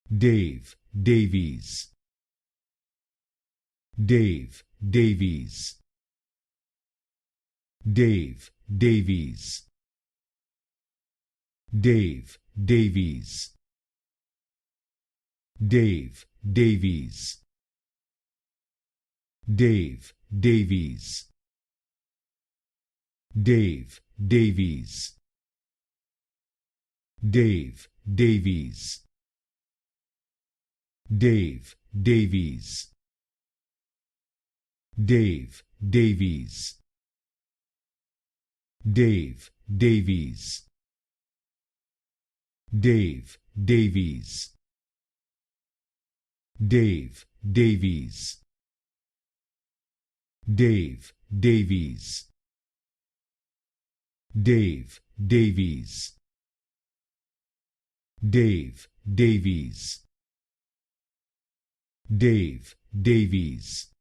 Davies, Davies, Davies, Davies, Davies, Davies, Davies, Davies, Davies, Davies, Davies, Davies, Davies, Davies, Davies, Davies, Davies, Davies,